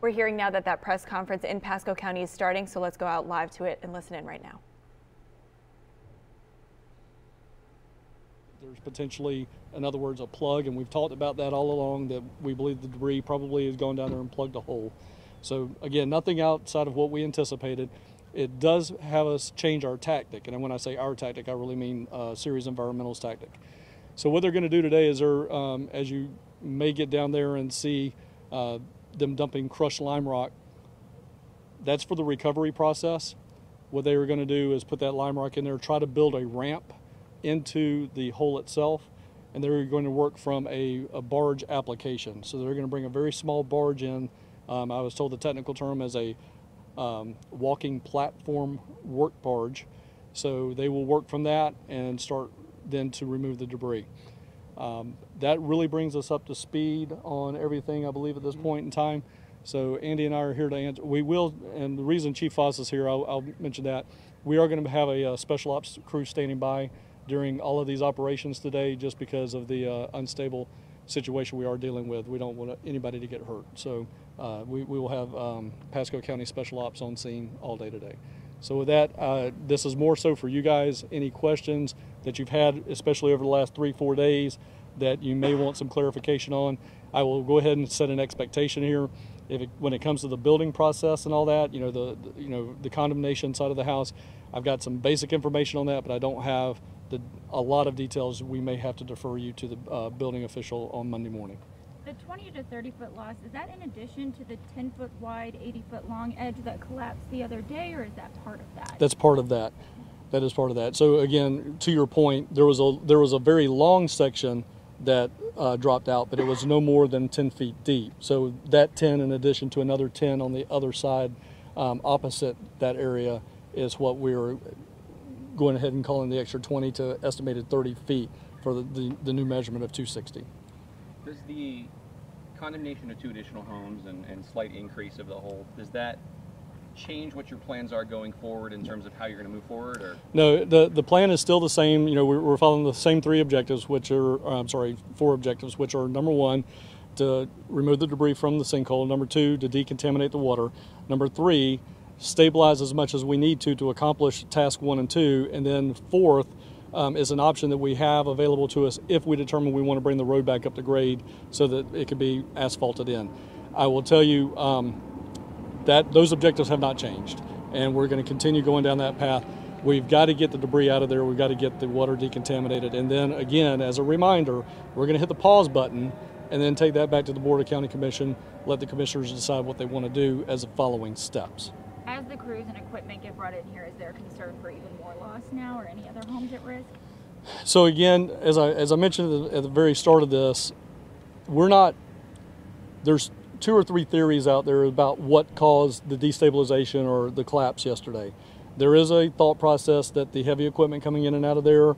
We're hearing now that press conference in Pasco County is starting, so let's go out live to it and listen in right now. There's potentially, in other words, a plug, and we've talked about that all along, that we believe the debris probably has gone down there and plugged a hole. So again, nothing outside of what we anticipated. It does have us change our tactic, and when I say our tactic, I really mean Series Environmental's tactic. So what they're going to do today is as you may get down there and see them dumping crushed lime rock, that's for the recovery process. What they were going to do is put that lime rock in there, try to build a ramp into the hole itself, and they're going to work from a barge application. So they're going to bring a very small barge in. I was told the technical term is a walking platform work barge. So they will work from that and start then to remove the debris. That really brings us up to speed on everything, I believe, at this point in time. So Andy and I are here to answer. We will, and the reason Chief Foss is here, I'll mention that. We are going to have a special ops crew standing by during all of these operations today, just because of the unstable situation we are dealing with. We don't want anybody to get hurt. So we will have Pasco County Special Ops on scene all day today. So with that, this is more so for you guys. Any questions that you've had, especially over the last 3-4 days, that you may want some clarification on, I will go ahead and set an expectation here. When it comes to the building process and all that, the condemnation side of the house, I've got some basic information on that, but I don't have a lot of details. We may have to defer you to the building official on Monday morning. The 20 to 30 foot loss, is that in addition to the 10 foot wide, 80 foot long edge that collapsed the other day, or is that part of that? That's part of that. That is part of that. So again, to your point, there was a very long section that dropped out, but it was no more than 10 feet deep. So that 10, in addition to another 10 on the other side, opposite that area, is what we're going ahead and calling the extra 20 to estimated 30 feet for the new measurement of 260. Does the condemnation of 2 additional homes and slight increase of the hole, does that change what your plans are going forward in terms of how you're going to move forward? Or? No, the plan is still the same. We're following the same 4 objectives, which are, number 1, to remove the debris from the sinkhole. Number 2, to decontaminate the water. Number 3, stabilize as much as we need to accomplish task 1 and 2. And then 4th is an option that we have available to us if we determine we want to bring the road back up to grade so that it can be asphalted in. I will tell you that those objectives have not changed, and we're going to continue going down that path. We've got to get the debris out of there. We've got to get the water decontaminated. And then again, as a reminder, we're going to hit the pause button and then take that back to the Board of County Commission, let the commissioners decide what they want to do as the following steps. As the crews and equipment get brought in here, is there a concern for even more loss now, or any other homes at risk? So again, as I mentioned at the very start of this, there's 2 or 3 theories out there about what caused the destabilization or the collapse yesterday. There is a thought process that the heavy equipment coming in and out of there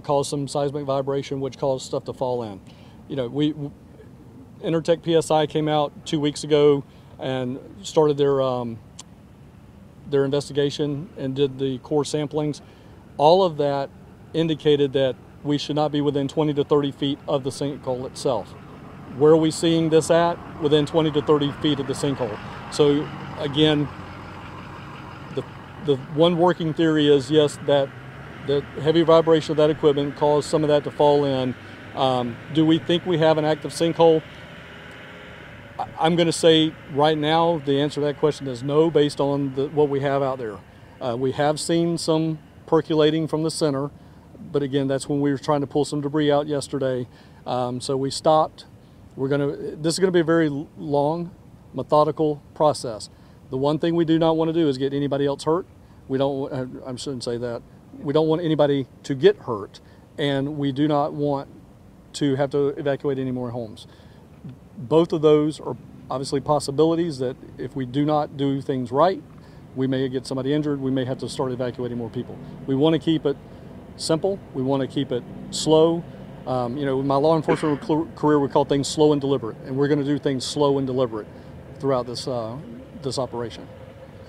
caused some seismic vibration, which caused stuff to fall in. Intertech PSI came out 2 weeks ago and started their investigation and did the core samplings. All of that indicated that we should not be within 20 to 30 feet of the sinkhole itself. Where are we seeing this at? Within 20 to 30 feet of the sinkhole. So again, the one working theory is, yes, that the heavy vibration of that equipment caused some of that to fall in. Do we think we have an active sinkhole? I'm going to say right now the answer to that question is no, based on what we have out there. We have seen some percolating from the center, but again, that's when we were trying to pull some debris out yesterday. So we stopped. This is going to be a very long, methodical process. The one thing we do not want to do is get anybody else hurt. I shouldn't say that. We don't want anybody to get hurt, and we do not want to have to evacuate any more homes. Both of those are obviously possibilities that if we do not do things right, we may get somebody injured. We may have to start evacuating more people. We want to keep it simple. We want to keep it slow. In my law enforcement career, we call things slow and deliberate, and we're going to do things slow and deliberate throughout this operation.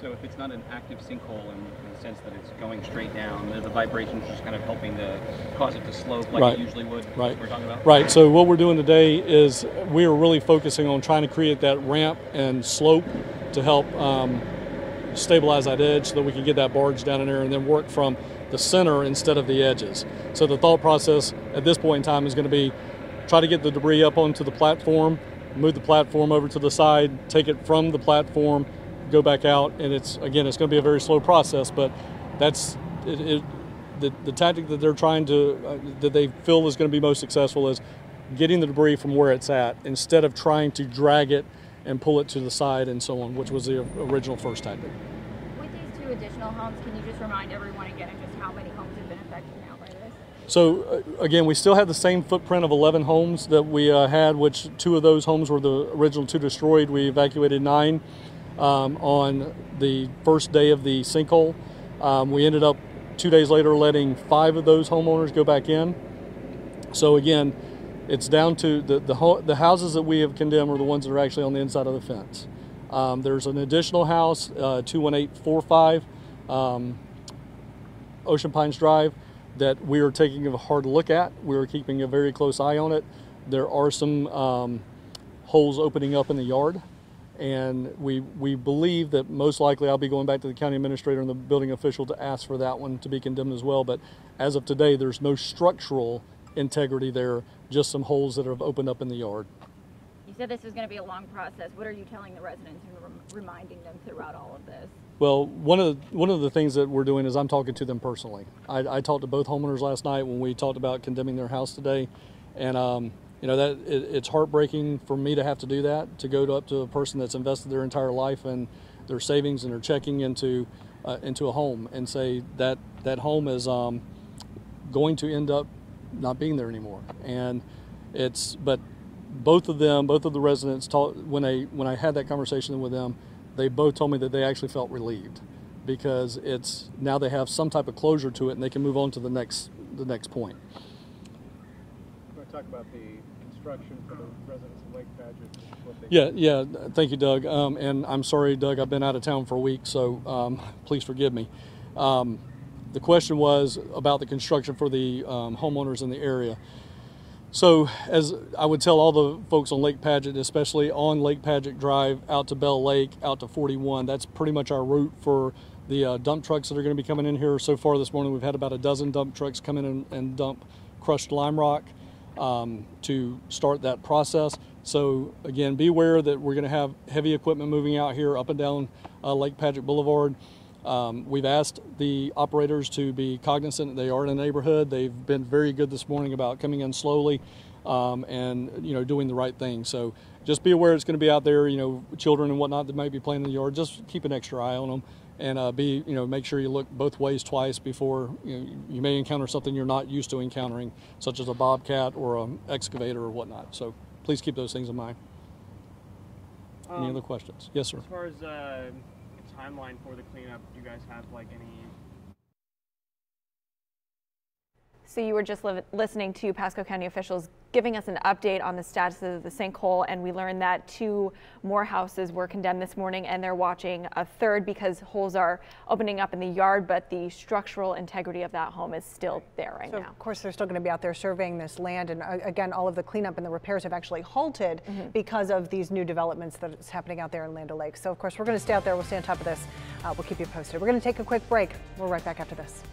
So if it's not an active sinkhole in the sense that it's going straight down, the vibration's just kind of helping to cause it to slope like Right. it usually would, Right. we're talking about? Right, so what we're doing today is we are really focusing on trying to create that ramp and slope to help stabilize that edge so that we can get that barge down in there and then work from the center instead of the edges. So the thought process at this point in time is going to be try to get the debris up onto the platform, move the platform over to the side, take it from the platform, go back out, and it's going to be a very slow process, but that's the tactic that they're trying to, that they feel is going to be most successful is getting the debris from where it's at instead of trying to drag it and pull it to the side and so on, which was the original first tactic. With these 2 additional homes, can you just remind everyone again of just how many homes have been affected now by this? So again, we still have the same footprint of 11 homes that we had, which 2 of those homes were the original 2 destroyed. We evacuated 9 on the first day of the sinkhole. We ended up 2 days later letting 5 of those homeowners go back in. So again, it's down to the houses that we have condemned are the ones that are actually on the inside of the fence. There's an additional house, 21845 Ocean Pines Drive, that we are taking a hard look at. We're keeping a very close eye on it. There are some holes opening up in the yard, and we believe that most likely I'll be going back to the county administrator and the building official to ask for that one to be condemned as well. But as of today, there's no structural integrity there, just some holes that have opened up in the yard. You said this is going to be a long process. What are you telling the residents and reminding them throughout all of this? Well, one of the things that we're doing is I'm talking to them personally. I talked to both homeowners last night when we talked about condemning their house today, and you know that it's heartbreaking for me to have to do that, to go up to a person that's invested their entire life and their savings and their checking into a home and say that that home is going to end up not being there anymore. And but both of the residents when I had that conversation with them, they both told me that they actually felt relieved because now they have some type of closure to it and they can move on to the next point. You want to talk about the construction for the residents of Lake Padgett? Yeah, thank you, Doug. And I'm sorry, Doug, I've been out of town for a week, so please forgive me. The question was about the construction for the homeowners in the area. So as I would tell all the folks on Lake Padgett, especially on Lake Padgett Drive out to Bell Lake, out to 41, that's pretty much our route for the dump trucks that are going to be coming in here. So far this morning we've had about a dozen dump trucks come in and dump crushed lime rock to start that process. So again, be aware that we're going to have heavy equipment moving out here up and down Lake Padgett Boulevard. We've asked the operators to be cognizant that they are in a neighborhood. They've been very good this morning about coming in slowly and doing the right thing. So just be aware it's going to be out there. Children and whatnot that might be playing in the yard. Just keep an extra eye on them and make sure you look both ways twice before you may encounter something you're not used to encountering, such as a bobcat or an excavator or whatnot. So please keep those things in mind. Any other questions? Yes, sir. As far as timeline for the cleanup, do you guys have like any? So you were just listening to Pasco County officials giving us an update on the status of the sinkhole, and we learned that 2 more houses were condemned this morning, and they're watching a third because holes are opening up in the yard, but the structural integrity of that home is still there right now. Of course, they're still going to be out there surveying this land, and again, all of the cleanup and the repairs have actually halted because of these new developments that's happening out there in Land O'Lakes. So of course, we're going to stay out there. We'll stay on top of this. We'll keep you posted. We're going to take a quick break. We're right back after this.